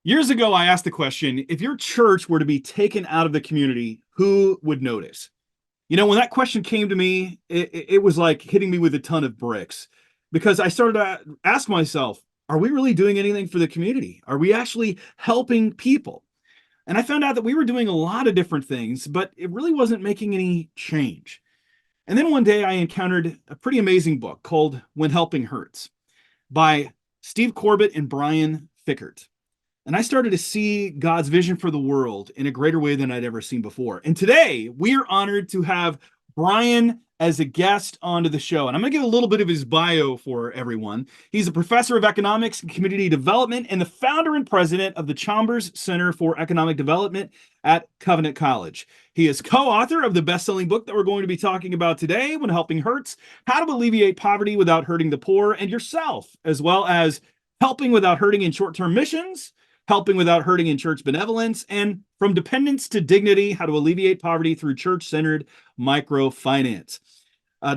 Years ago, I asked the question, if your church were to be taken out of the community, who would notice? When that question came to me, it was like hitting me with a ton of bricks because I started to ask myself, are we really doing anything for the community? Are we actually helping people? And I found out that we were doing a lot of different things, but it really wasn't making any change. And then one day I encountered a pretty amazing book called When Helping Hurts by Steve Corbett and Brian Fikkert. And I started to see God's vision for the world in a greater way than I'd ever seen before. And today we are honored to have Brian as a guest onto the show. And I'm going to give a little bit of his bio for everyone. He's a professor of economics and community development and the founder and president of the Chambers Center for Economic Development at Covenant College. He is co-author of the best-selling book that we're going to be talking about today, When Helping Hurts, How to Alleviate Poverty Without Hurting the Poor and Yourself, as well as Helping Without Hurting in Short-Term Missions, Helping Without Hurting in Church Benevolence, and From Dependence to Dignity, How to Alleviate Poverty Through Church-Centered Microfinance.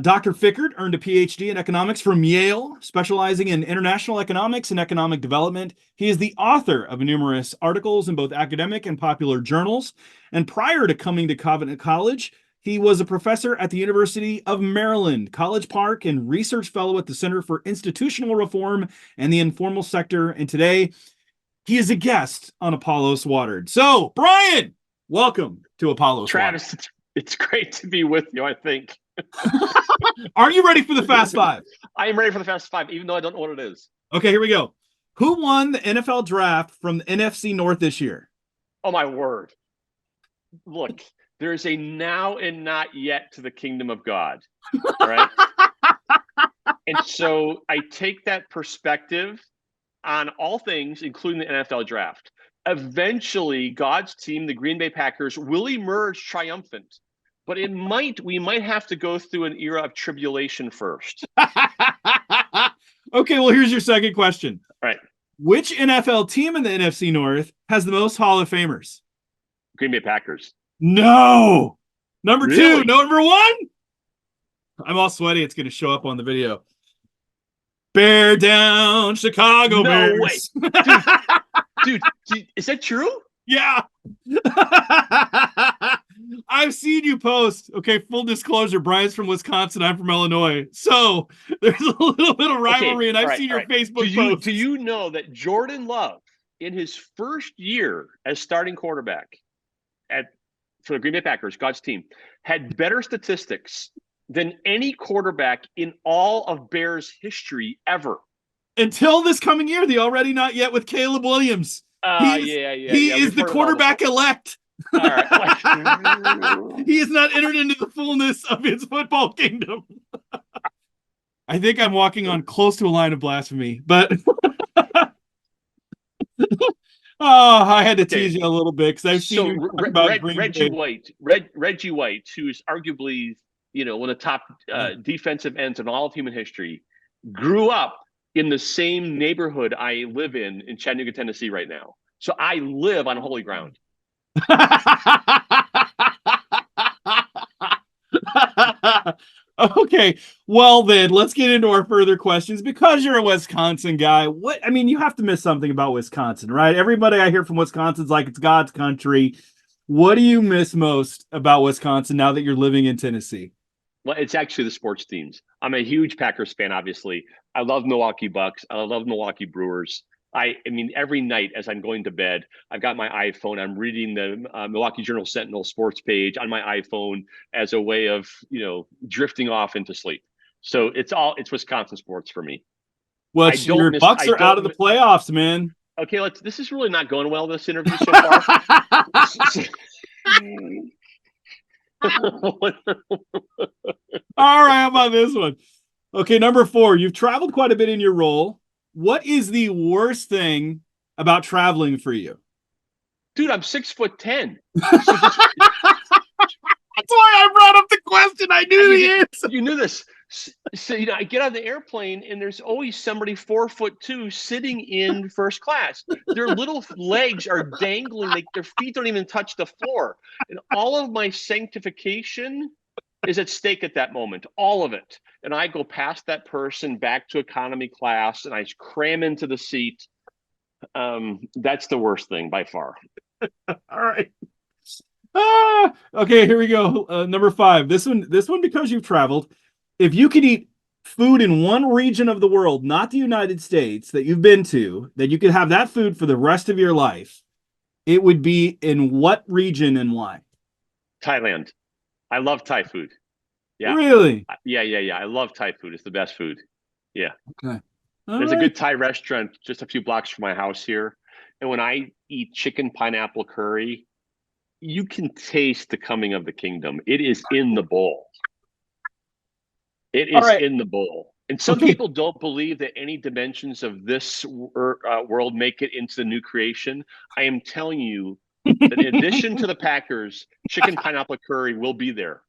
Dr. Fikkert earned a PhD in economics from Yale, specializing in international economics and economic development. He is the author of numerous articles in both academic and popular journals. And prior to coming to Covenant College, he was a professor at the University of Maryland, College Park, and research fellow at the Center for Institutional Reform and the Informal Sector. And today, he is a guest on Apollos Watered. So, Brian, welcome to Apollos Travis, Watered. it's great to be with you, I think. Are you ready for the Fast Five? I am ready for the Fast Five, even though I don't know what it is. Okay, here we go. Who won the NFL draft from the NFC North this year? Oh, my word. Look, there's a now and not yet to the kingdom of God, right? And so I take that perspective on all things, including the NFL draft. Eventually, God's team, the Green Bay Packers, will emerge triumphant. But we might have to go through an era of tribulation first. Okay, well, here's your second question. All right. Which NFL team in the NFC North has the most Hall of Famers? Green Bay Packers. No. Number Really? two. Number one? I'm all sweaty. It's going to show up on the video. Bear down, Chicago Bears. No way. Dude, is that true? Yeah. I've seen you post. Okay, full disclosure, Brian's from Wisconsin. I'm from Illinois. So there's a little bit of rivalry, and I've seen your Facebook posts. Do you know that Jordan Love, in his first year as starting quarterback for the Green Bay Packers, God's team, had better statistics than any quarterback in all of Bears history ever? Until this coming year, the already not yet with Caleb Williams. He is the quarterback elect. All right. He has not entered into the fullness of his football kingdom. I think I'm walking on close to a line of blasphemy, but I had to tease you a little bit because I've seen you talk about Reggie White, who's arguably one of the top defensive ends in all of human history, grew up in the same neighborhood I live in Chattanooga, Tennessee right now. So I live on holy ground. Okay, well then, let's get into our further questions. Because you're a Wisconsin guy, you have to miss something about Wisconsin, right? Everybody I hear from Wisconsin's like it's God's country. What do you miss most about Wisconsin now that you're living in Tennessee? Well, it's actually the sports teams. I'm a huge Packers fan, obviously. I love Milwaukee Bucks. I love Milwaukee Brewers. I mean, every night as I'm going to bed, I've got my iPhone. I'm reading the Milwaukee Journal-Sentinel sports page on my iPhone as a way of, drifting off into sleep. So it's Wisconsin sports for me. Well, your Bucks are out of the playoffs, man. Okay, this is really not going well, this interview so far. All right, how about this one? Okay, number 4. You've traveled quite a bit in your role. What is the worst thing about traveling for you? Dude, I'm 6'10". That's why I brought up the question. I knew the answer. You knew this. So, I get on the airplane and there's always somebody 4'2" sitting in first class. Their little legs are dangling. Their feet don't even touch the floor. And all of my sanctification is at stake at that moment, all of it. And I go past that person back to economy class and I cram into the seat. That's the worst thing by far. All right. Okay, here we go. Number 5. This one because you've traveled. If you could eat food in one region of the world, not the United States, that you've been to, that you could have that food for the rest of your life, it would be in what region and why? Thailand. I love Thai food. Yeah. Really? Yeah. I love Thai food. It's the best food. Yeah. Okay. All There's a right. good Thai restaurant just a few blocks from my house here. And when I eat chicken pineapple curry, you can taste the coming of the kingdom. It is in the bowl. It All is right. in the bowl. And some Okay. people don't believe that any dimensions of this world make it into the new creation. I am telling you that in addition to the Packers, chicken pineapple curry will be there.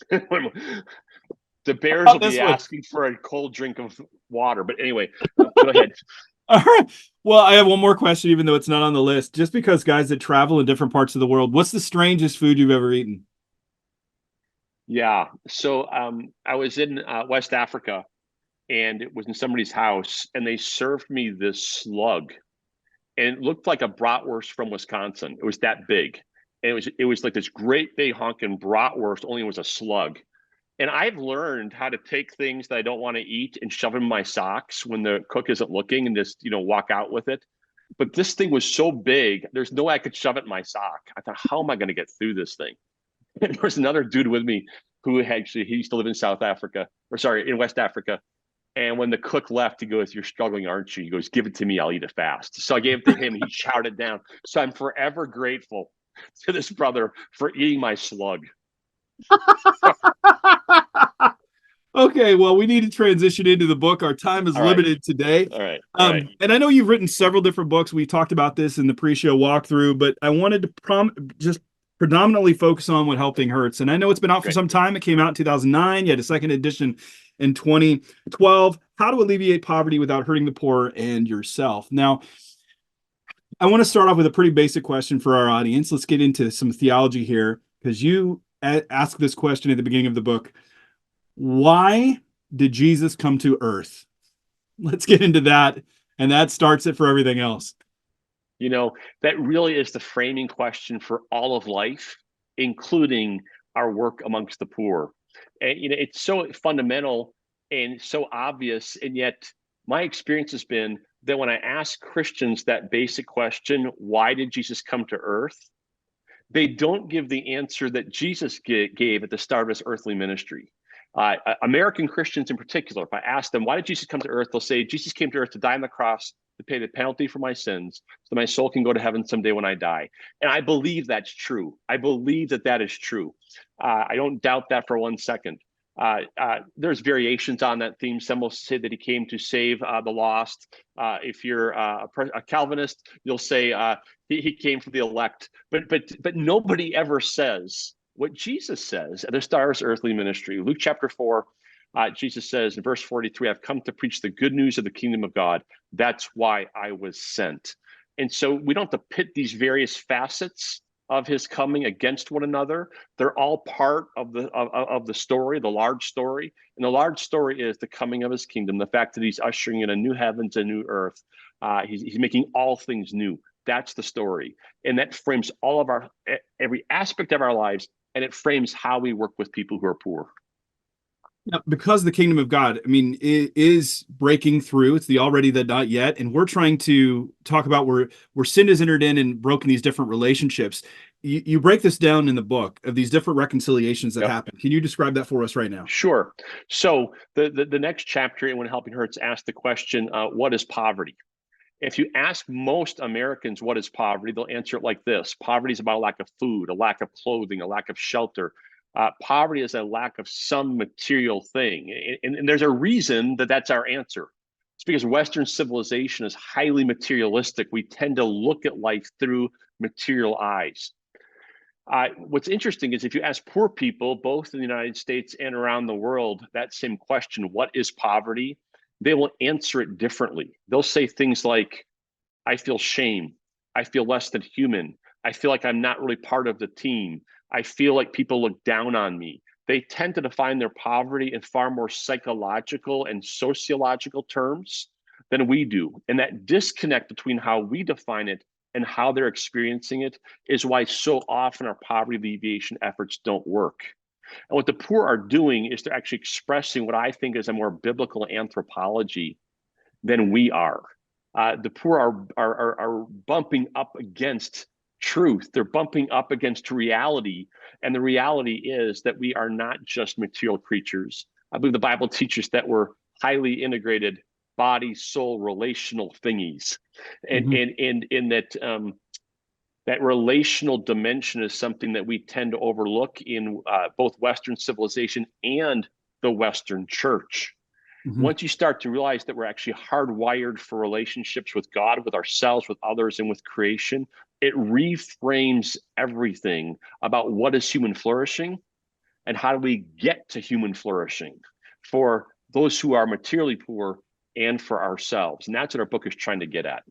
The Bears About will be this one. asking for a cold drink of water. But anyway, go ahead. All right. Well, I have one more question, even though it's not on the list. Just because guys that travel in different parts of the world, what's the strangest food you've ever eaten? Yeah. So I was in West Africa and it was in somebody's house and they served me this slug and it looked like a bratwurst from Wisconsin. It was that big. And it was like this great big honking bratwurst, only it was a slug. And I've learned how to take things that I don't want to eat and shove them in my socks when the cook isn't looking and just, walk out with it. But this thing was so big, there's no way I could shove it in my sock. I thought, how am I going to get through this thing? And there was another dude with me who actually, he used to live in South Africa, or sorry, in West Africa. And when the cook left, he goes, "You're struggling, aren't you?" He goes, "Give it to me. I'll eat it fast." So I gave it to him. He chowed it down. So I'm forever grateful to this brother for eating my slug. Okay, well, we need to transition into the book. Our time is All right. limited today. All right. All right. And I know you've written several different books. We talked about this in the pre-show walkthrough, but I wanted to just predominantly focus on What Helping Hurts. And I know it's been out for Great. some time. It came out in 2009. You had a second edition in 2012. How to Alleviate Poverty Without Hurting the Poor and Yourself. Now, I want to start off with a pretty basic question for our audience. Let's get into some theology here because you asked this question at the beginning of the book. Why did Jesus come to earth? Let's get into that. And that starts it for everything else. That really is the framing question for all of life, including our work amongst the poor. And, it's so fundamental and so obvious. And yet, my experience has been that when I ask Christians that basic question, why did Jesus come to earth? They don't give the answer that Jesus gave at the start of his earthly ministry. American Christians in particular, if I ask them, why did Jesus come to earth? They'll say, Jesus came to earth to die on the cross, to pay the penalty for my sins, so my soul can go to heaven someday when I die. And I believe that's true. I believe that is true. I don't doubt that for 1 second. There's variations on that theme. Some will say that he came to save the lost. If you're a Calvinist, you'll say he came for the elect. But nobody ever says what Jesus says at the start of his earthly ministry. Luke chapter 4, Jesus says in verse 43, "I've come to preach the good news of the kingdom of God. That's why I was sent." And so we don't have to pit these various facets of his coming against one another. They're all part of the story, the large story. And the large story is the coming of his kingdom, the fact that he's ushering in a new heavens, a new earth. He's making all things new. That's the story. And that frames all of every aspect of our lives, and it frames how we work with people who are poor. Now, because the kingdom of God, I mean, it is breaking through. It's the already, the not yet. And we're trying to talk about where sin has entered in and broken these different relationships. You break this down in the book of these different reconciliations that Yep. happen. Can you describe that for us right now? Sure. So the next chapter in When Helping Hurts asks the question, what is poverty? If you ask most Americans what is poverty, they'll answer it like this. Poverty is about a lack of food, a lack of clothing, a lack of shelter. Poverty is a lack of some material thing. And there's a reason that that's our answer. It's because Western civilization is highly materialistic. We tend to look at life through material eyes. What's interesting is if you ask poor people, both in the United States and around the world, that same question, what is poverty? They will answer it differently. They'll say things like, I feel shame. I feel less than human. I feel like I'm not really part of the team. I feel like people look down on me. They tend to define their poverty in far more psychological and sociological terms than we do. And that disconnect between how we define it and how they're experiencing it is why so often our poverty alleviation efforts don't work. And what the poor are doing is they're actually expressing what I think is a more biblical anthropology than we are. The poor are bumping up against truth. They're bumping up against reality. And the reality is that we are not just material creatures. I believe the Bible teaches that we're highly integrated body, soul, relational thingies. And that relational dimension is something that we tend to overlook in both Western civilization and the Western church. Once you start to realize that we're actually hardwired for relationships with God, with ourselves, with others, and with creation, it reframes everything about what is human flourishing and how do we get to human flourishing for those who are materially poor and for ourselves. And that's what our book is trying to get at.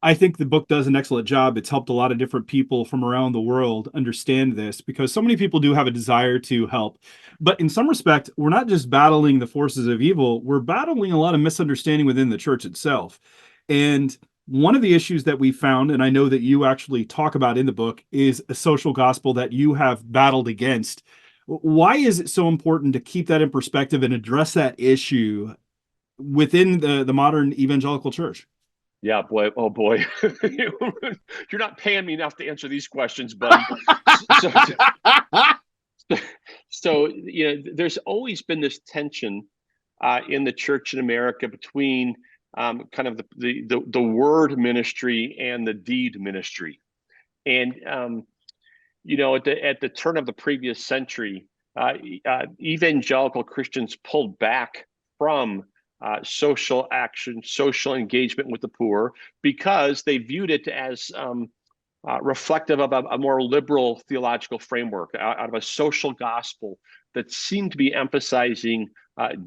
I think the book does an excellent job. It's helped a lot of different people from around the world understand this, because so many people do have a desire to help. But in some respect, we're not just battling the forces of evil, we're battling a lot of misunderstanding within the church itself. And one of the issues that we found, and I know that you actually talk about in the book, is a social gospel that you have battled against. Why is it so important to keep that in perspective and address that issue within the modern evangelical church? Yeah, boy. Oh, boy. You're not paying me enough to answer these questions, buddy. So, there's always been this tension in the church in America between kind of the word ministry and the deed ministry. And, at the turn of the previous century, evangelical Christians pulled back from social action, social engagement with the poor, because they viewed it as reflective of a more liberal theological framework, out of a social gospel that seemed to be emphasizing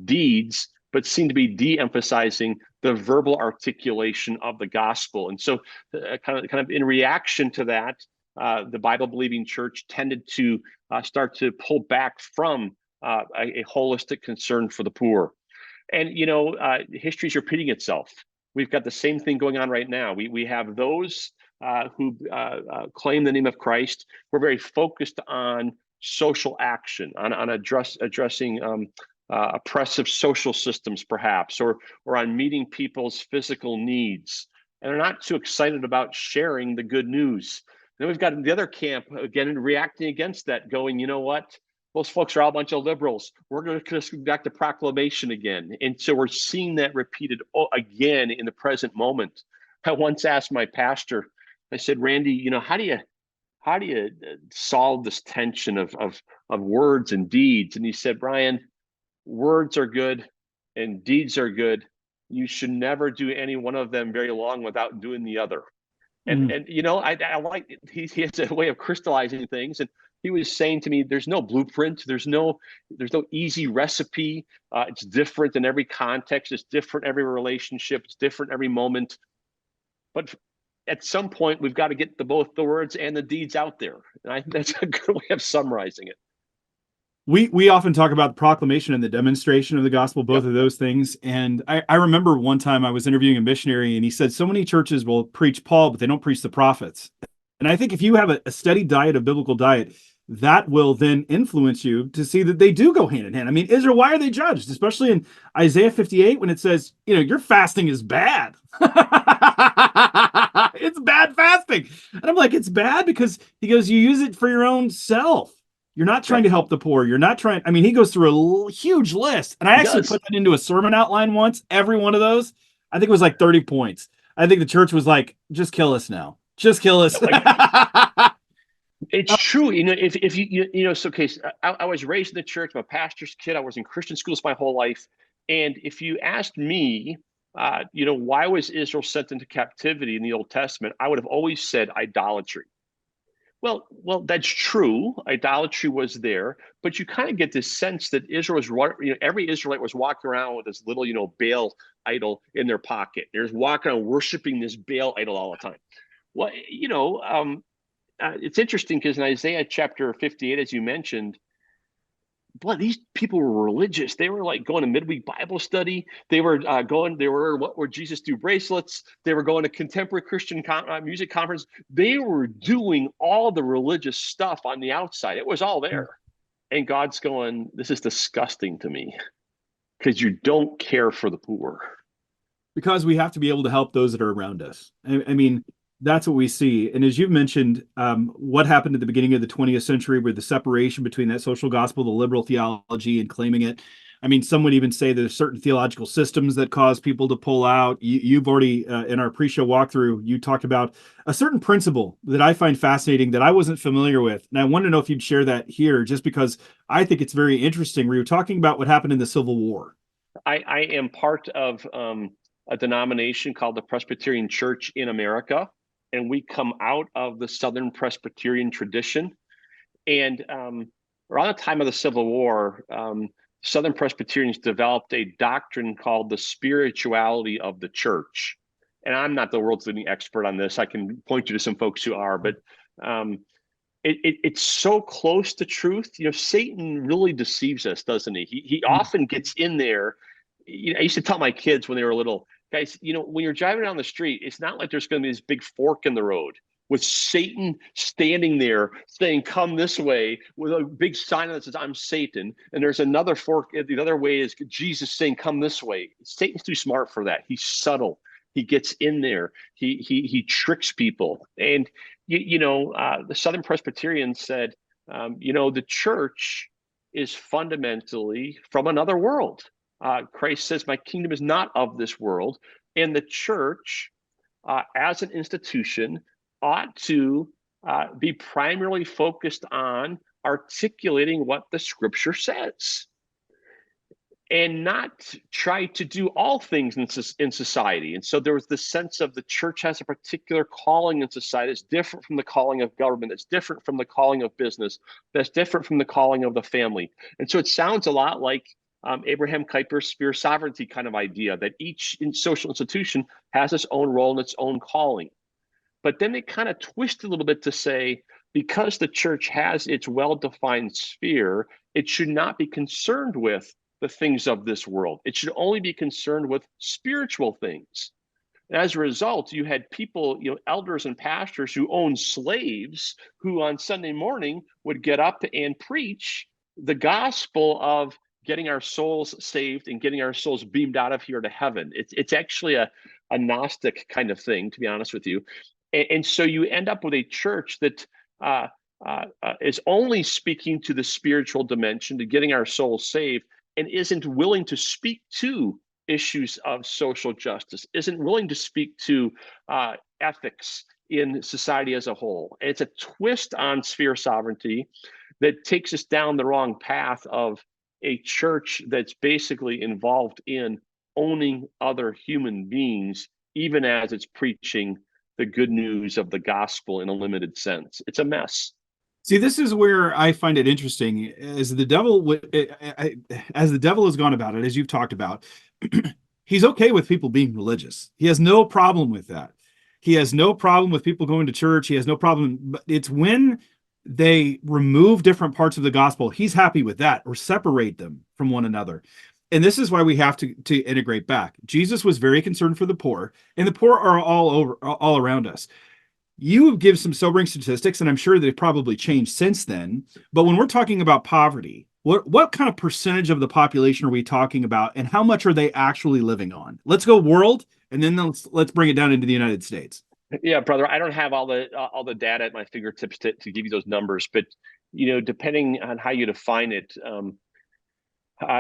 deeds, but seemed to be de-emphasizing the verbal articulation of the gospel. And so kind of in reaction to that, the Bible-believing church tended to start to pull back from a holistic concern for the poor. And, history is repeating itself. We've got the same thing going on right now. We have those who claim the name of Christ. We're very focused on social action, on addressing oppressive social systems, perhaps, or on meeting people's physical needs. And they're not too excited about sharing the good news. Then we've got the other camp, again, reacting against that, going, you know what? Those folks are all a bunch of liberals. We're going to go back to proclamation again. And so we're seeing that repeated again in the present moment. I once asked my pastor, I said, Randy, how do you solve this tension of words and deeds? And he said, Brian, words are good and deeds are good. You should never do any one of them very long without doing the other. And I like he has a way of crystallizing things. And he was saying to me, there's no blueprint. There's no easy recipe. It's different in every context. It's different every relationship. It's different every moment. But at some point, we've got to get both the words and the deeds out there. And I think that's a good way of summarizing it. We often talk about the proclamation and the demonstration of the gospel, both of those things. And I remember one time I was interviewing a missionary, and he said, so many churches will preach Paul, but they don't preach the prophets. And I think if you have a steady diet of biblical diet, that will then influence you to see that they do go hand in hand. I mean, Israel, why are they judged? Especially in Isaiah 58, when it says, your fasting is bad. It's bad fasting. And I'm like, it's bad because he goes, you use it for your own self. You're not trying to help the poor. You're not trying. I mean, he goes through a huge list. And I actually put that into a sermon outline once. Every one of those, I think it was like 30 points. I think the church was like, just kill us now. Just kill us. It's true. If you so case, I was raised in the church. I'm a pastor's kid. I was in Christian schools my whole life. And if you asked me, why was Israel sent into captivity in the Old Testament, I would have always said idolatry. Well, that's true. Idolatry was there, but you kind of get this sense that Israel was, every Israelite was walking around with this little, Baal idol in their pocket. They're walking around worshiping this Baal idol all the time. Well, it's interesting because in Isaiah chapter 58, as you mentioned, boy, these people were religious. They were like going to midweek Bible study. They were what would Jesus do bracelets. They were going to contemporary Christian music conference. They were doing all the religious stuff on the outside. It was all there. And God's going, this is disgusting to me because you don't care for the poor. Because we have to be able to help those that are around us. I mean, that's what we see. And as you've mentioned, what happened at the beginning of the 20th century with the separation between that social gospel, the liberal theology, and claiming it. I mean, some would even say there's certain theological systems that cause people to pull out. You've already, in our pre-show walkthrough, you talked about a certain principle that I find fascinating that I wasn't familiar with. And I want to know if you'd share that here, just because I think it's very interesting. We were talking about what happened in the Civil War. I am part of a denomination called the Presbyterian Church in America, and we come out of the Southern Presbyterian tradition. And around the time of the Civil War, Southern Presbyterians developed a doctrine called the spirituality of the church. And I'm not the world's leading expert on this. I can point you to some folks who are, but it's so close to truth. You know, Satan really deceives us, doesn't he? He often gets in there. You know, I used to tell my kids when they were little, guys, you know, when you're driving down the street, it's not like there's going to be this big fork in the road with Satan standing there saying, come this way, with a big sign that says, I'm Satan. And there's another fork. The other way is Jesus saying, come this way. Satan's too smart for that. He's subtle. He gets in there. He tricks people. And, the Southern Presbyterians said, the church is fundamentally from another world. Christ says, my kingdom is not of this world. And the church, as an institution, ought to be primarily focused on articulating what the scripture says and not try to do all things in society. And so there was this sense of the church has a particular calling in society that's different from the calling of government, that's different from the calling of business, that's different from the calling of the family. And so it sounds a lot like Abraham Kuyper's sphere sovereignty kind of idea, that each social institution has its own role and its own calling. But then they kind of twist a little bit to say, because the church has its well-defined sphere, it should not be concerned with the things of this world. It should only be concerned with spiritual things. And as a result, you had people, elders and pastors who owned slaves who on Sunday morning would get up and preach the gospel of getting our souls saved and getting our souls beamed out of here to heaven. It's actually a Gnostic kind of thing, to be honest with you. And so you end up with a church that is only speaking to the spiritual dimension, to getting our souls saved, and isn't willing to speak to issues of social justice, isn't willing to speak to ethics in society as a whole. And it's a twist on sphere sovereignty that takes us down the wrong path of a church that's basically involved in owning other human beings, even as it's preaching the good news of the gospel in a limited sense. It's a mess. See, this is where I find it interesting. As the devil has gone about it, as you've talked about, he's okay with people being religious. He has no problem with that. He has no problem with people going to church. He has no problem. But it's when they remove different parts of the gospel, he's happy with that, or separate them from one another. And this is why we have to integrate back. Jesus was very concerned for the poor, and the poor are all around us. You give some sobering statistics, and I'm sure they've probably changed since then. But when we're talking about poverty, what kind of percentage of the population are we talking about, and how much are they actually living on? Let's go world, and then let's bring it down into the United States. Yeah, brother, I don't have all the data at my fingertips to give you those numbers, but depending on how you define it,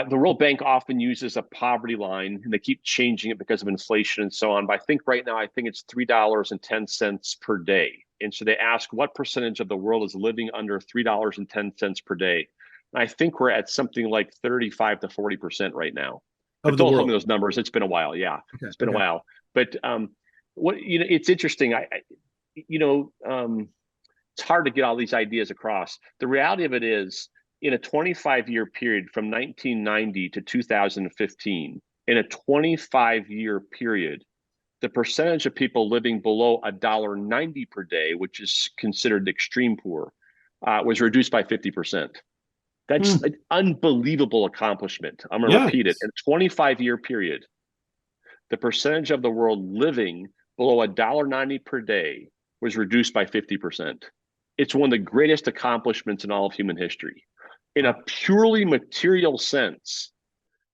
the World Bank often uses a poverty line, and they keep changing it because of inflation and so on. But I think right now, it's $3.10 per day. And so they ask, what percentage of the world is living under $3.10 per day? And I think we're at something like 35 to 40% right now. But don't hold me those numbers. It's been a while. Yeah, okay, it's been a while. But it's interesting. It's hard to get all these ideas across. The reality of it is, in a 25-year period from 1990 to 2015, in a 25-year period, the percentage of people living below $1.90 per day, which is considered extreme poor, was reduced by 50%. That's Hmm. an unbelievable accomplishment. I'm going to Yeah. repeat it. In a 25-year period, the percentage of the world living below $1.90 per day was reduced by 50%. It's one of the greatest accomplishments in all of human history. In a Wow. purely material sense,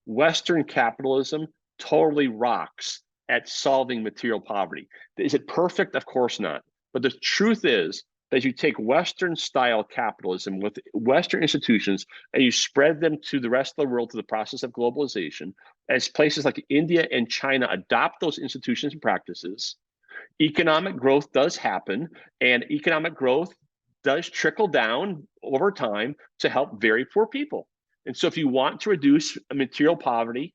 Western capitalism totally rocks at solving material poverty. Is it perfect? Of course not. But the truth is that you take Western style capitalism with Western institutions and you spread them to the rest of the world through the process of globalization, as places like India and China adopt those institutions and practices, economic growth does happen, and economic growth does trickle down over time to help very poor people. And so if you want to reduce material poverty,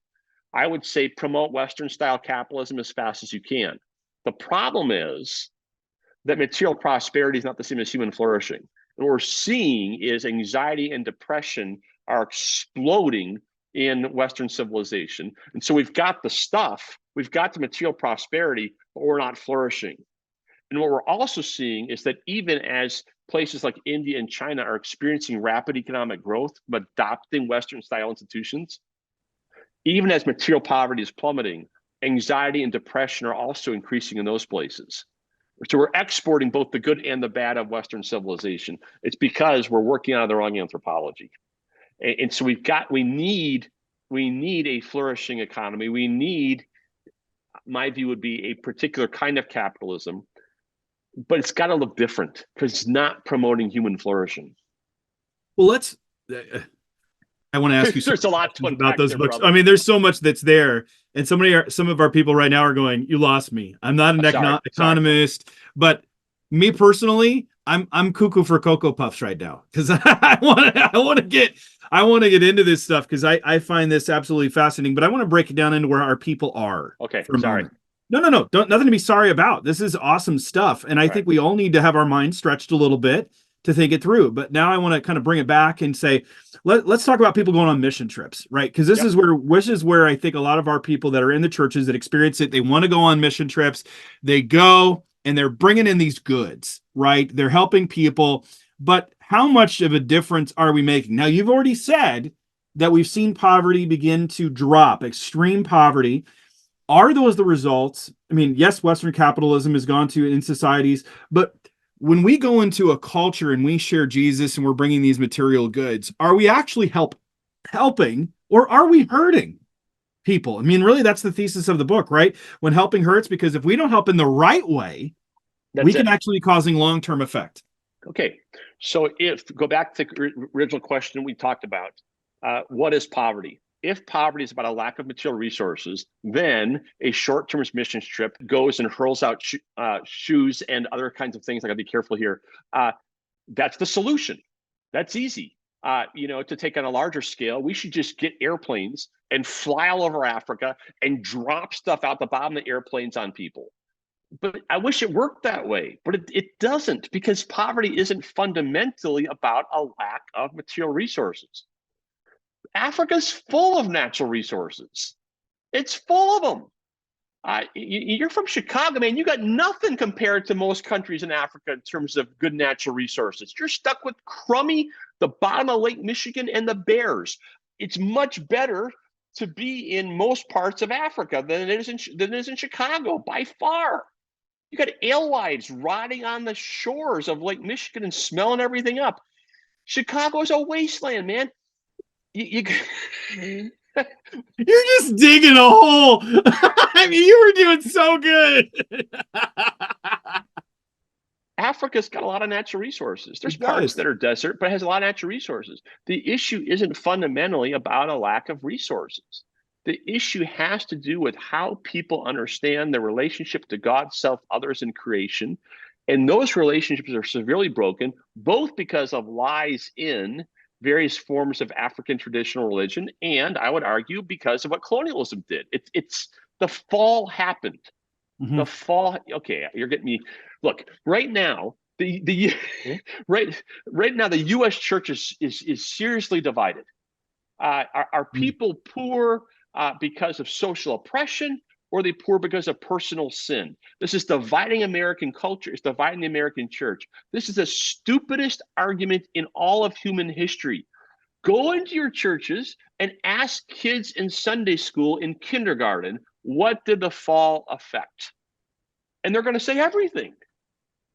I would say promote Western style capitalism as fast as you can. The problem is that material prosperity is not the same as human flourishing. And what we're seeing is anxiety and depression are exploding in Western civilization. And so we've got the stuff, we've got the material prosperity, but we're not flourishing. And what we're also seeing is that even as places like India and China are experiencing rapid economic growth, but adopting Western style institutions, even as material poverty is plummeting, anxiety and depression are also increasing in those places. So we're exporting both the good and the bad of Western civilization. It's because we're working out of the wrong anthropology. And so we need a flourishing economy. We need, my view would be, a particular kind of capitalism, but it's got to look different because it's not promoting human flourishing. Well, I want to ask you some There's a lot to questions about unpack those there, books. I brother. mean, there's so much that's there, and some of our people right now are going, "You lost me. I'm not an Sorry. economist, but me personally, I'm cuckoo for Cocoa Puffs right now because I want to get into this stuff because I find this absolutely fascinating. But I want to break it down into where our people are Okay, for a sorry. moment. No, no, no, don't nothing to be sorry about. This is awesome stuff, and I All right. think we all need to have our minds stretched a little bit to think it through. But now I want to kind of bring it back and say, let's talk about people going on mission trips, right? Because Yep. this is where I think a lot of our people that are in the churches that experience it, they want to go on mission trips. They go and they're bringing in these goods, right? They're helping people, but how much of a difference are we making? Now, you've already said that we've seen poverty begin to drop, extreme poverty. Are those the results? I mean, yes, Western capitalism has gone to in societies, but when we go into a culture and we share Jesus and we're bringing these material goods, are we actually helping or are we hurting people? I mean, really, that's the thesis of the book, right? When helping hurts, because if we don't help in the right way, we That's can it. actually be causing long-term effect. Okay. So if go back to the original question we talked about, what is poverty? If poverty is about a lack of material resources, then a short-term missions trip goes and hurls out shoes and other kinds of things. I got to be careful here. That's the solution. That's easy. To take on a larger scale, we should just get airplanes and fly all over Africa and drop stuff out the bottom of the airplanes on people. But I wish it worked that way, but it doesn't, because poverty isn't fundamentally about a lack of material resources. Africa's full of natural resources. It's full of them. You're from Chicago, man. You got nothing compared to most countries in Africa in terms of good natural resources. You're stuck with crummy, the bottom of Lake Michigan and the bears. It's much better to be in most parts of Africa than it is in Chicago by far. You got alewives rotting on the shores of Lake Michigan and smelling everything up. Chicago is a wasteland, man. You You're just digging a hole. I mean, you were doing so good. Africa's got a lot of natural resources. There's It parts does. that are desert, but it has a lot of natural resources. The issue isn't fundamentally about a lack of resources. The issue has to do with how people understand their relationship to God, self, others, and creation. And those relationships are severely broken, both because of lies in various forms of African traditional religion, and I would argue because of what colonialism did. It's the fall happened. The Mhm. fall. Okay, you're getting me. Look, right now, the right now the U.S. church is seriously divided. Are people poor because of social oppression, or are they poor because of personal sin? This is dividing American culture. It's dividing the American church. This is the stupidest argument in all of human history. Go into your churches and ask kids in Sunday school, in kindergarten, what did the fall affect? And they're going to say everything.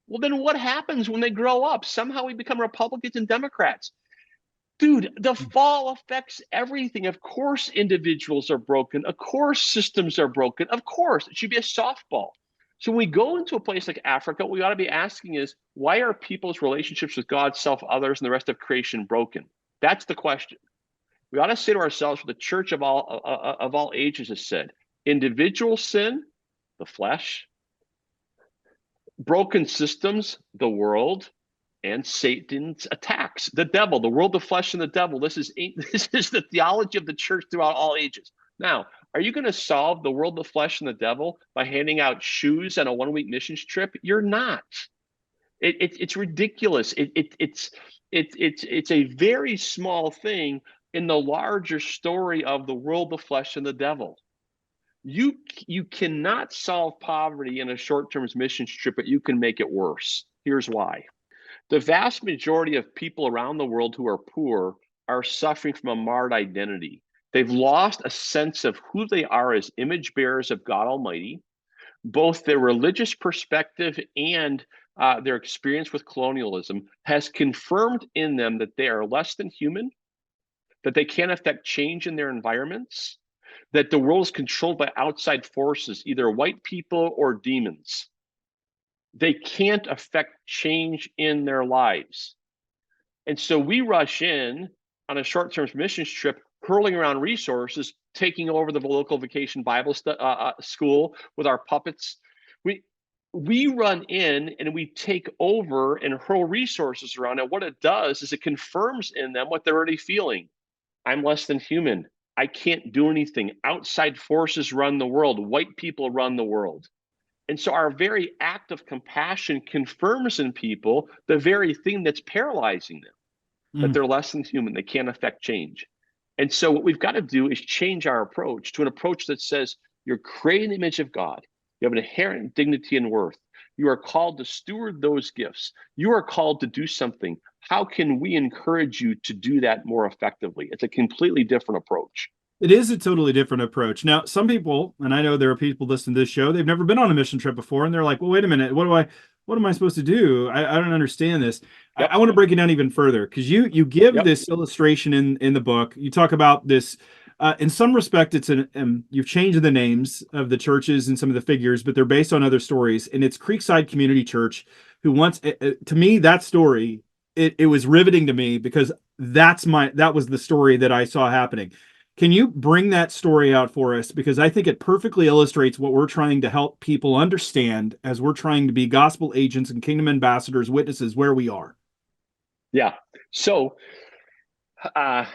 Well, then what happens when they grow up? Somehow we become Republicans and Democrats. Dude, the fall affects everything. Of course, individuals are broken. Of course, systems are broken. Of course, it should be a softball. So when we go into a place like Africa, what we ought to be asking is, why are people's relationships with God, self, others, and the rest of creation broken? That's the question. We ought to say to ourselves, what the church of all ages has said: individual sin, the flesh; broken systems, the world; and Satan's attacks, the devil, the world, the flesh, and the devil. This is the theology of the church throughout all ages. Now, are you going to solve the world, the flesh, and the devil by handing out shoes on a 1-week missions trip? You're not. It's ridiculous. It's a very small thing in the larger story of the world, the flesh, and the devil. You cannot solve poverty in a short-term missions trip, but you can make it worse. Here's why. The vast majority of people around the world who are poor are suffering from a marred identity. They've lost a sense of who they are as image bearers of God Almighty. Both their religious perspective and their experience with colonialism has confirmed in them that they are less than human, that they can't affect change in their environments, that the world is controlled by outside forces, either white people or demons. They can't affect change in their lives. And so we rush in on a short-term missions trip, hurling around resources, taking over the local vacation Bible school with our puppets. We run in and we take over and hurl resources around. And what it does is it confirms in them what they're already feeling. I'm less than human. I can't do anything. Outside forces run the world. White people run the world. And so our very act of compassion confirms in people the very thing that's paralyzing them, that they're less than human, they can't affect change. And so what we've got to do is change our approach to an approach that says, you're created in the image of God. You have an inherent dignity and worth. You are called to steward those gifts. You are called to do something. How can we encourage you to do that more effectively? It's a completely different approach. It is a totally different approach. Now, some people, and I know there are people listening to this show, they've never been on a mission trip before, and they're like, well, wait a minute, what am I supposed to do? I don't understand this. Yep. I want to break it down even further, because you give Yep. this illustration in the book. You talk about this, in some respect, you've changed the names of the churches and some of the figures, but they're based on other stories. And it's Creekside Community Church, who wants, to me, that story, it was riveting to me, because that was the story that I saw happening. Can you bring that story out for us? Because I think it perfectly illustrates what we're trying to help people understand as we're trying to be gospel agents and kingdom ambassadors, witnesses where we are. Yeah. So that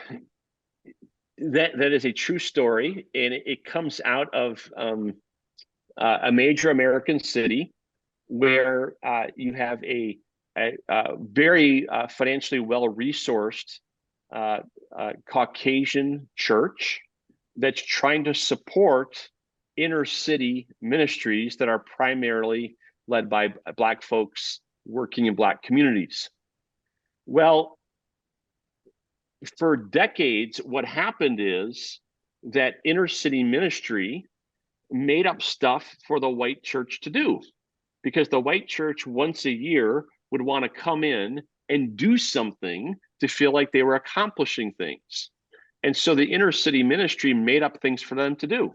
is a true story, and it comes out of a major American city where you have a very financially well-resourced Caucasian church that's trying to support inner city ministries that are primarily led by Black folks working in Black communities. Well, for decades, what happened is that inner city ministry made up stuff for the white church to do, because the white church once a year would want to come in and do something to feel like they were accomplishing things. And so the inner city ministry made up things for them to do.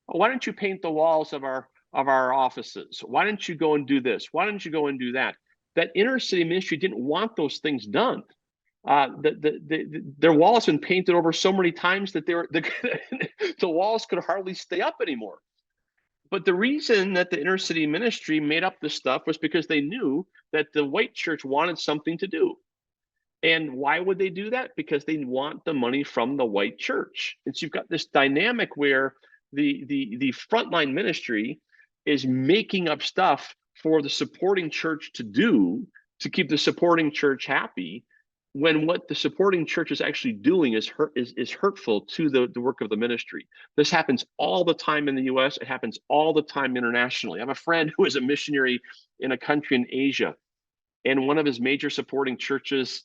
Why don't you paint the walls of our offices? Why don't you go and do this? Why don't you go and do that? That inner city ministry didn't want those things done. Their walls have been painted over so many times that the walls could hardly stay up anymore. But the reason that the inner city ministry made up this stuff was because they knew that the white church wanted something to do. And why would they do that? Because they want the money from the white church. And so you've got this dynamic where the frontline ministry is making up stuff for the supporting church to do to keep the supporting church happy, when what the supporting church is actually doing is hurtful to the work of the ministry. This happens all the time in the US. It happens all the time internationally. I have a friend who is a missionary in a country in Asia, and one of his major supporting churches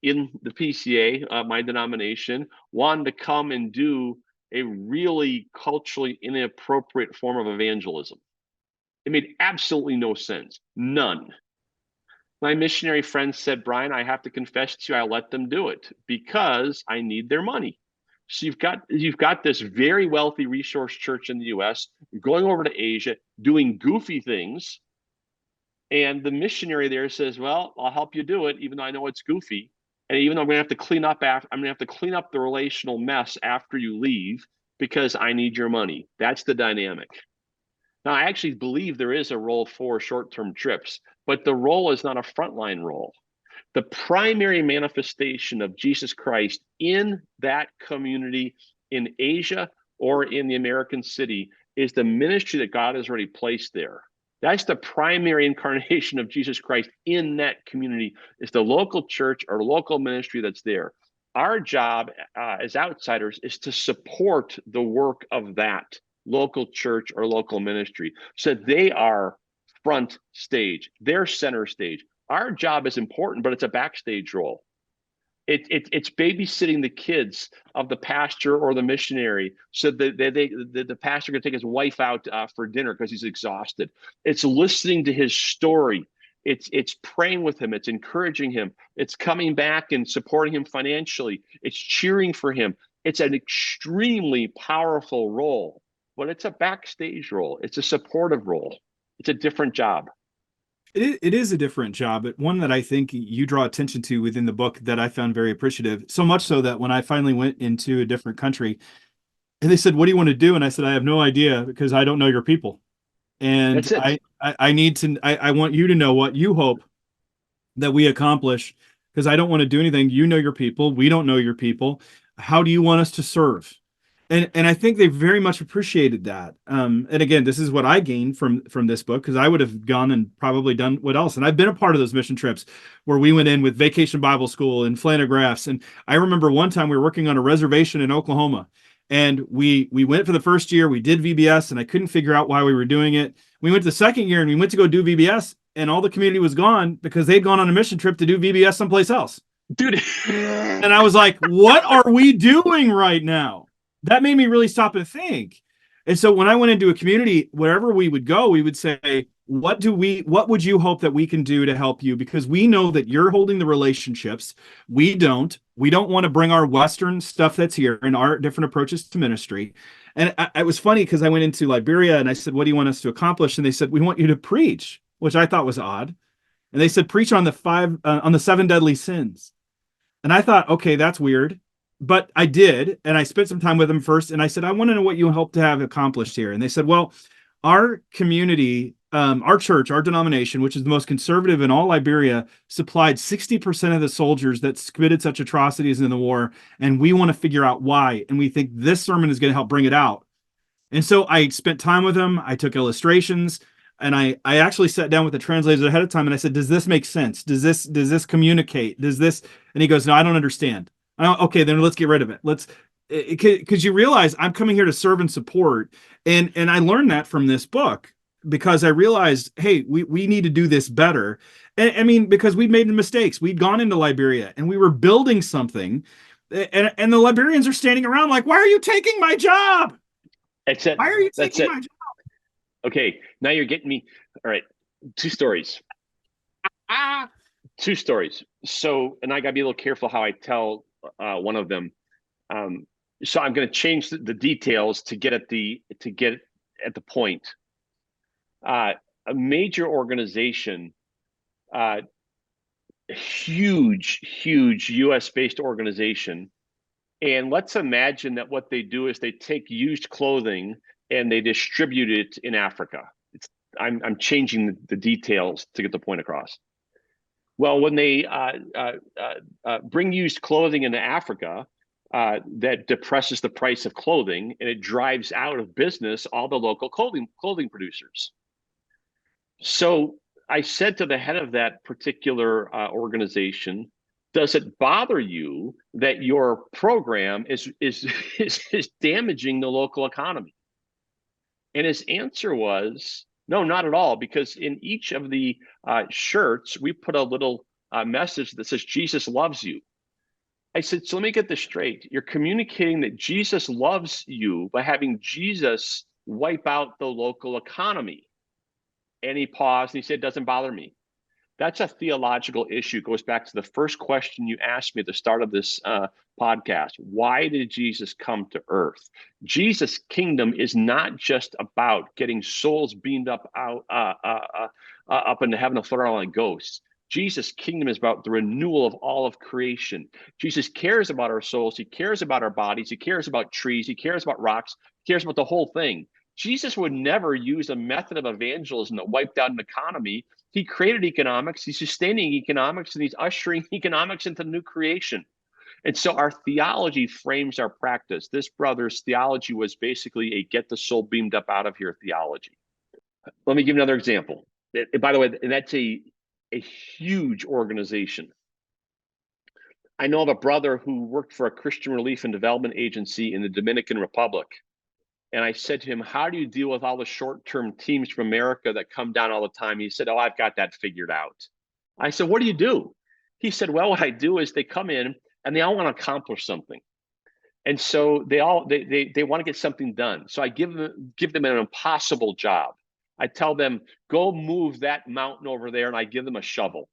in the PCA, my denomination, wanted to come and do a really culturally inappropriate form of evangelism. It made absolutely no sense. None. My missionary friends said, Brian, I have to confess to you, I let them do it because I need their money. So you've got this very wealthy resource church in the US going over to Asia, doing goofy things. And the missionary there says, well, I'll help you do it, even though I know it's goofy. And even though I'm gonna have to clean up the relational mess after you leave because I need your money. That's the dynamic. Now, I actually believe there is a role for short-term trips, but the role is not a frontline role. The primary manifestation of Jesus Christ in that community in Asia or in the American city is the ministry that God has already placed there. That's the primary incarnation of Jesus Christ in that community, is the local church or local ministry that's there. Our job as outsiders is to support the work of that local church or local ministry. So they are front stage, they're center stage. Our job is important, but it's a backstage role. It's babysitting the kids of the pastor or the missionary, so that the pastor can take his wife out for dinner because he's exhausted. It's listening to his story. It's praying with him. It's encouraging him. It's coming back and supporting him financially. It's cheering for him. It's an extremely powerful role, but it's a backstage role. It's a supportive role. It's a different job. It is a different job, but one that I think you draw attention to within the book that I found very appreciative. So much so that when I finally went into a different country and they said, "What do you want to do?" And I said, "I have no idea because I don't know your people. And That's it. I need to, I want you to know what you hope that we accomplish because I don't want to do anything. You know your people. We don't know your people. How do you want us to serve?" And I think they very much appreciated that. And again, this is what I gained from this book because I would have gone and probably done what else. And I've been a part of those mission trips where we went in with Vacation Bible School and Flanagraphs. And I remember one time we were working on a reservation in Oklahoma, and we went for the first year. We did VBS, and I couldn't figure out why we were doing it. We went to the second year, and we went to go do VBS, and all the community was gone because they'd gone on a mission trip to do VBS someplace else. Dude. And I was like, what are we doing right now? That made me really stop and think. And so when I went into a community, wherever we would go, we would say, what would you hope that we can do to help you? Because we know that you're holding the relationships. We don't want to bring our Western stuff that's here and our different approaches to ministry. And it was funny because I went into Liberia and I said, what do you want us to accomplish? And they said, we want you to preach, which I thought was odd. And they said, preach on the 7 deadly sins. And I thought, okay, that's weird. But I did, and I spent some time with them first, and I said, I want to know what you hope to have accomplished here. And they said, well, our community, our church, our denomination, which is the most conservative in all Liberia, supplied 60% of the soldiers that committed such atrocities in the war, and we want to figure out why. And we think this sermon is going to help bring it out. And so I spent time with them. I took illustrations, and I actually sat down with the translators ahead of time, and I said, does this make sense? Does this communicate? Does this? And he goes, no, I don't understand. Okay, then let's get rid of it. Because you realize I'm coming here to serve and support. And I learned that from this book because I realized, hey, we need to do this better. And I mean, because we'd made mistakes. We'd gone into Liberia and we were building something. And the Liberians are standing around like, why are you taking my job? That's it. Why are you That's taking it. my job? Okay, now you're getting me. All right, 2 stories. Two stories. So, and I got to be a little careful how I tell one of them. So I'm going to change the details to get at the point. A major organization, huge U.S. based organization, and let's imagine that what they do is they take used clothing and they distribute it in Africa. I'm changing the details to get the point across. Well, when they bring used clothing into Africa, that depresses the price of clothing and it drives out of business all the local clothing producers. So I said to the head of that particular organization, does it bother you that your program is damaging the local economy? And his answer was, no, not at all, because in each of the shirts, we put a little message that says Jesus loves you. I said, so let me get this straight. You're communicating that Jesus loves you by having Jesus wipe out the local economy. And he paused and he said, it doesn't bother me. That's a theological issue. It goes back to the first question you asked me at the start of this podcast. Why did Jesus come to earth? Jesus' kingdom is not just about getting souls beamed up up into heaven to float around like ghosts. Jesus' kingdom is about the renewal of all of creation. Jesus cares about our souls. He cares about our bodies. He cares about trees. He cares about rocks. He cares about the whole thing. Jesus would never use a method of evangelism that wiped out an economy. He created economics, he's sustaining economics, and he's ushering economics into new creation. And so our theology frames our practice. This brother's theology was basically a get the soul beamed up out of here theology. Let me give another example. By the way, and that's a huge organization. I know of a brother who worked for a Christian relief and development agency in the Dominican Republic. And I said to him, how do you deal with all the short-term teams from America that come down all the time? He said, oh, I've got that figured out. I said, what do you do? He said, well, what I do is they come in and they all want to accomplish something. And so they want to get something done. So I give them an impossible job. I tell them, go move that mountain over there, and I give them a shovel.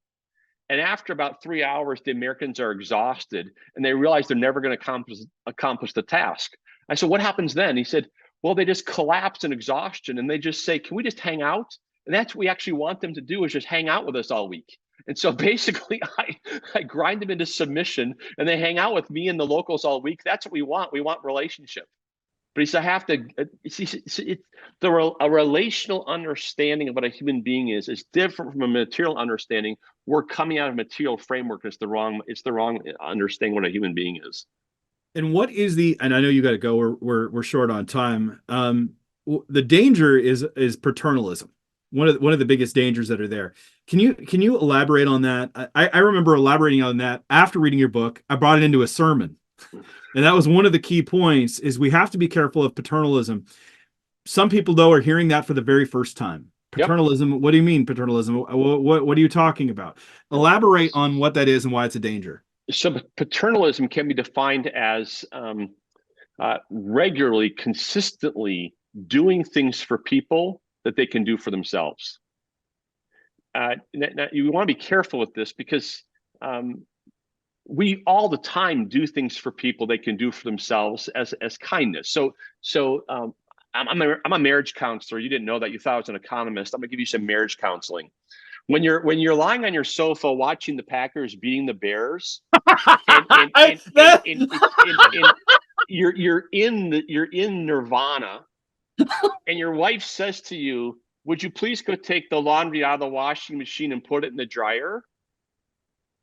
And after about 3 hours, the Americans are exhausted and they realize they're never going to accomplish the task. I said, what happens then? He said, well, they just collapse in exhaustion and they just say, can we just hang out? And that's what we actually want them to do, is just hang out with us all week. And so basically I grind them into submission and they hang out with me and the locals all week. That's what we want. We want relationship. But he said, I have to, a relational understanding of what a human being is different from a material understanding. We're coming out of a material framework. It's the wrong understanding what a human being is. And what is and I know you got to go, we're short on time. The danger is paternalism. One of the biggest dangers that are there. Can you elaborate on that? I remember elaborating on that after reading your book. I brought it into a sermon. And that was one of the key points, is we have to be careful of paternalism. Some people, though, are hearing that for the very first time. Paternalism. Yep. What do you mean paternalism? What are you talking about? Elaborate on what that is and why it's a danger. So paternalism can be defined as regularly, consistently doing things for people that they can do for themselves. Now you want to be careful with this, because we all the time do things for people they can do for themselves as kindness. So I'm a marriage counselor. You didn't know that. You thought I was an economist. I'm gonna give you some marriage counseling. When you're lying on your sofa watching the Packers beating the Bears, and you're in nirvana, and your wife says to you, "Would you please go take the laundry out of the washing machine and put it in the dryer?"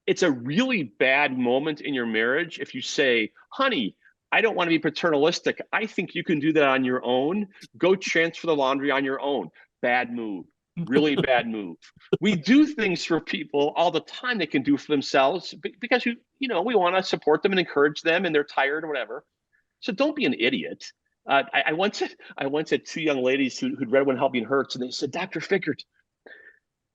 It's a really bad moment in your marriage if you say, "Honey, I don't want to be paternalistic. I think you can do that on your own. Go transfer the laundry on your own." Bad move. Really bad move. We do things for people all the time they can do for themselves, because we want to support them and encourage them, and they're tired or whatever. So don't be an idiot. I once had two young ladies who'd read When Helping Hurts, and they said, "Dr. Fikkert,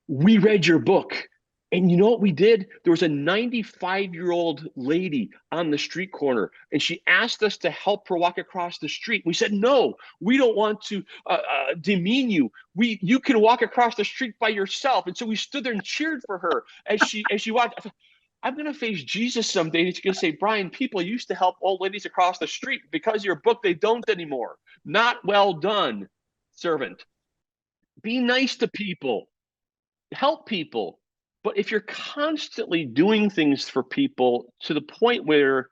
we read your book. And you know what we did? There was a 95-year-old lady on the street corner, and she asked us to help her walk across the street. We said, no, we don't want to demean you. You can walk across the street by yourself." And so we stood there and cheered for her as she walked. I'm going to face Jesus someday, and he's going to say, "Brian, people used to help old ladies across the street. Because of your book, they don't anymore. Not well done, servant." Be nice to people. Help people. But if you're constantly doing things for people to the point where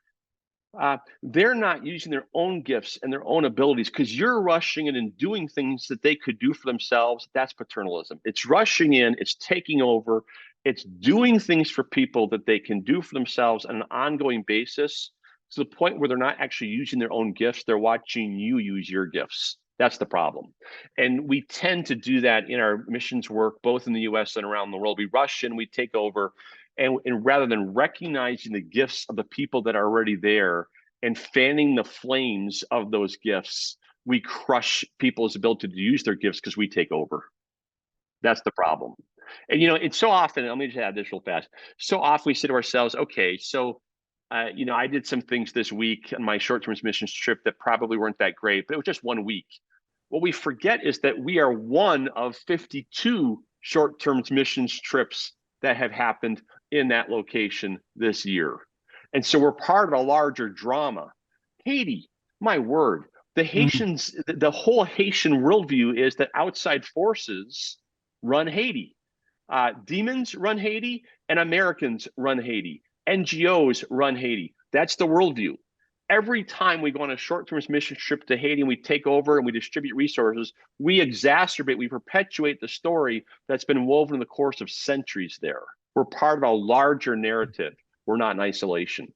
they're not using their own gifts and their own abilities because you're rushing in and doing things that they could do for themselves, that's paternalism. It's rushing in, it's taking over, it's doing things for people that they can do for themselves on an ongoing basis to the point where they're not actually using their own gifts. They're watching you use your gifts. That's the problem. And we tend to do that in our missions work, both in the US and around the world. We rush in, we take over, and rather than recognizing the gifts of the people that are already there and fanning the flames of those gifts, we crush people's ability to use their gifts because we take over. That's the problem. And it's so often, let me just add this real fast. So often we say to ourselves, okay, so I did some things this week on my short-term missions trip that probably weren't that great, but it was just 1 week. What we forget is that we are one of 52 short-term missions trips that have happened in that location this year. And so we're part of a larger drama. Haiti, my word, the Haitians, the whole Haitian worldview is that outside forces run Haiti. Demons run Haiti, and Americans run Haiti. NGOs run Haiti. That's the worldview. Every time we go on a short-term mission trip to Haiti and we take over and we distribute resources, we exacerbate, we perpetuate the story that's been woven in the course of centuries there. We're part of a larger narrative. We're not in isolation.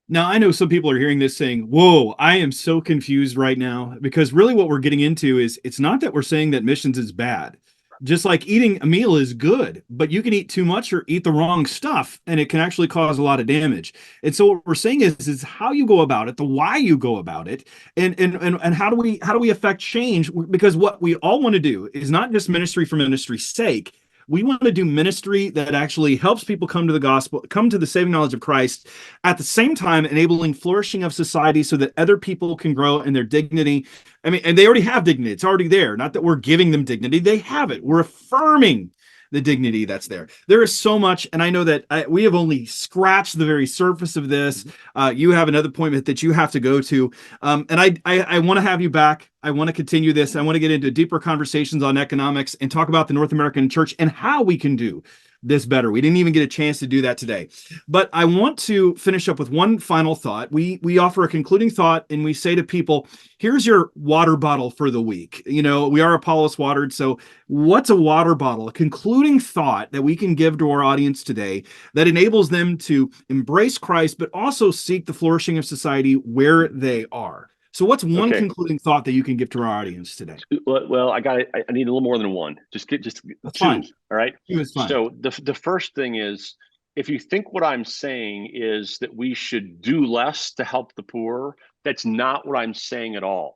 Now, I know some people are hearing this saying, whoa, I am so confused right now, because really what we're getting into is it's not that we're saying that missions is bad. Just like eating a meal is good, but you can eat too much or eat the wrong stuff, and it can actually cause a lot of damage. And so what we're saying is how you go about it, the why you go about it, and how do we affect change? Because what we all want to do is not just ministry for ministry's sake. We want to do ministry that actually helps people come to the gospel, come to the saving knowledge of Christ, at the same time enabling flourishing of society so that other people can grow in their dignity. I mean, and they already have dignity. It's already there. Not that we're giving them dignity. They have it. We're affirming the dignity that's there. There is so much, and I know that we have only scratched the very surface of this. You have another appointment that you have to go to, and I want to have you back. I want to continue this. I want to get into deeper conversations on economics and talk about the North American church and how we can do this better. We didn't even get a chance to do that today. But I want to finish up with one final thought. We offer a concluding thought, and we say to people, here's your water bottle for the week. We are Apollos watered, so what's a water bottle? A concluding thought that we can give to our audience today that enables them to embrace Christ, but also seek the flourishing of society where they are. So what's one concluding thought that you can give to our audience today? Well, I need a little more than one. Just That's two. fine. All right. Two is fine. So the first thing is, if you think what I'm saying is that we should do less to help the poor, that's not what I'm saying at all.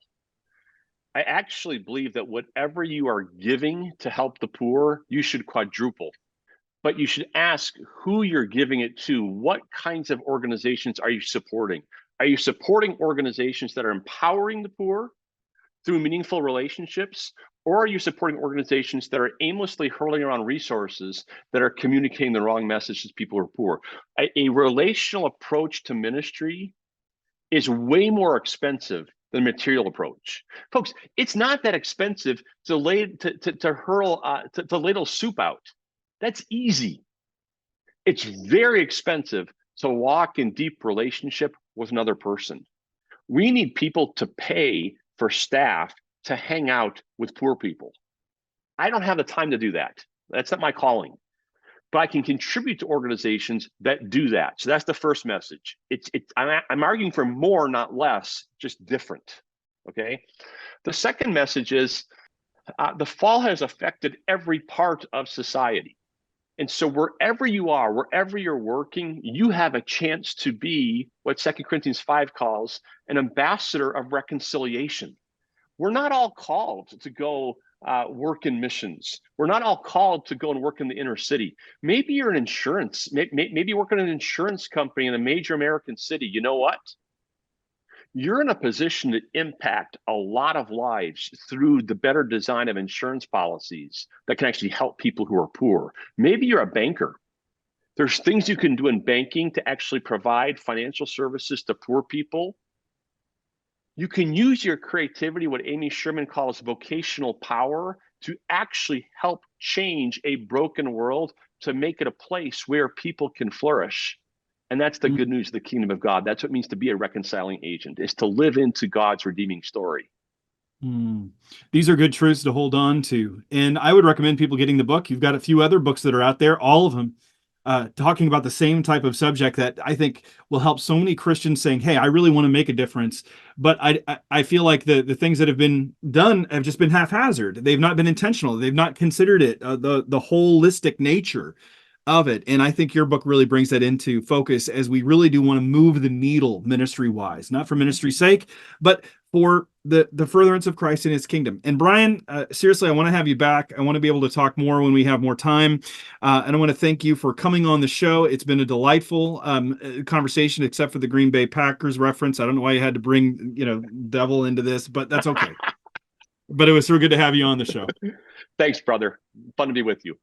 I actually believe that whatever you are giving to help the poor, you should quadruple. But you should ask who you're giving it to. What kinds of organizations are you supporting? Are you supporting organizations that are empowering the poor through meaningful relationships? Or are you supporting organizations that are aimlessly hurling around resources that are communicating the wrong message to people who are poor? A relational approach to ministry is way more expensive than a material approach. Folks, it's not that expensive to ladle soup out. That's easy. It's very expensive to walk in deep relationship with another person. We need people to pay for staff to hang out with poor people. I don't have the time to do that. That's not my calling. But I can contribute to organizations that do that. So that's the first message. I'm arguing for more, not less, just different. Okay. The second message is the fall has affected every part of society. And so wherever you are, wherever you're working, you have a chance to be what 2 Corinthians 5 calls an ambassador of reconciliation. We're not all called to go work in missions. We're not all called to go and work in the inner city. Maybe you're an insurance, maybe you work in an insurance company in a major American city. You know what? You're in a position to impact a lot of lives through the better design of insurance policies that can actually help people who are poor. Maybe you're a banker. There's things you can do in banking to actually provide financial services to poor people. You can use your creativity, what Amy Sherman calls vocational power, to actually help change a broken world to make it a place where people can flourish. And that's the good news of the kingdom of God. That's what it means to be a reconciling agent, is to live into God's redeeming story. These are good truths to hold on to. And I would recommend people getting the book. You've got a few other books that are out there, all of them talking about the same type of subject that I think will help so many Christians saying, hey, I really want to make a difference. But I feel like the things that have been done have just been haphazard. They've not been intentional. They've not considered it, the holistic nature of it. And I think your book really brings that into focus, as we really do want to move the needle ministry wise, not for ministry's sake, but for the furtherance of Christ and his kingdom. And Brian, seriously, I want to have you back. I want to be able to talk more when we have more time. And I want to thank you for coming on the show. It's been a delightful conversation, except for the Green Bay Packers reference. I don't know why you had to bring, devil into this, but that's okay. But it was so good to have you on the show. Thanks, brother. Fun to be with you.